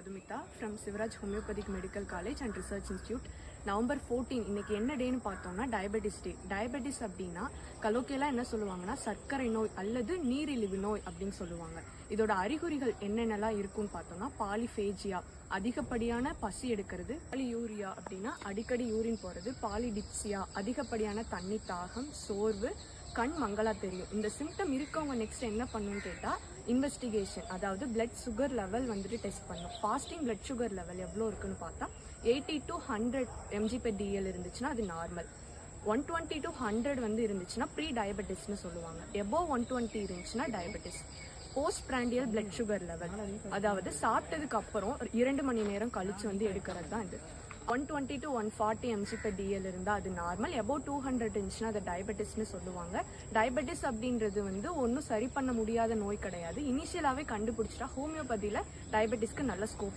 Madhumita from Sivaraj Homeopathic Medical College and Research Institute. November 14 இன்னைக்கு என்ன டேன்னு பார்த்தோம்னா டயபெட்டிஸ் டே. டயபெட்டிஸ் அப்படின்னா கலோக்கியெல்லாம் என்ன சொல்லுவாங்கன்னா சர்க்கரை நோய் அல்லது நீரிழிவு நோய் அப்படின்னு சொல்லுவாங்க. இதோட அறிகுறிகள் என்னென்னலாம் இருக்குன்னு பார்த்தோம்னா பாலிஃபேஜியா, அதிகப்படியான பசி எடுக்கிறது, பாலியூரியா அப்படின்னா அடிக்கடி யூரின் போறது, பாலிடிப்சியா அதிகப்படியான தண்ணி தாகம், சோர்வு, கண் மங்களா தெரியும். இந்த சிம்டம் இருக்கவங்க நெக்ஸ்ட் என்ன பண்ணணும்னு கேட்டா இன்வெஸ்டிகேஷன், அதாவது பிளட் சுகர் லெவல் வந்துட்டு டெஸ்ட் பண்ணும். ஃபாஸ்டிங் பிளட் சுகர் லெவல் எவ்வளோ இருக்குன்னு பார்த்தா 80 to 100 mg/dl இருந்துச்சுன்னா அது நார்மல். 120 to 100 வந்து இருந்துச்சுன்னா ப்ரீ டயபெட்டிஸ்னு சொல்லுவாங்க. எபோவ் 120 இருந்துச்சுன்னா diabetes. Post prandial blood sugar level, அதாவது சாப்பிட்டதுக்கு அப்புறம் 2 மணி நேரம் கழிச்சு வந்து எடுக்கிறது தான் இது. 120 to 140 mg/dl இருந்தால் அது நார்மல். எபோவ் 200 இருந்துச்சுன்னா அது டயபெட்டிஸ்னு சொல்லுவாங்க. டயபெட்டிஸ் அப்படின்றது வந்து ஒன்றும் சரி பண்ண முடியாத நோய் கிடையாது. இனிஷியலாகவே கண்டுபிடிச்சிட்டா ஹோமியோபதியில் டயபெட்டிஸ்க்கு நல்ல ஸ்கோப்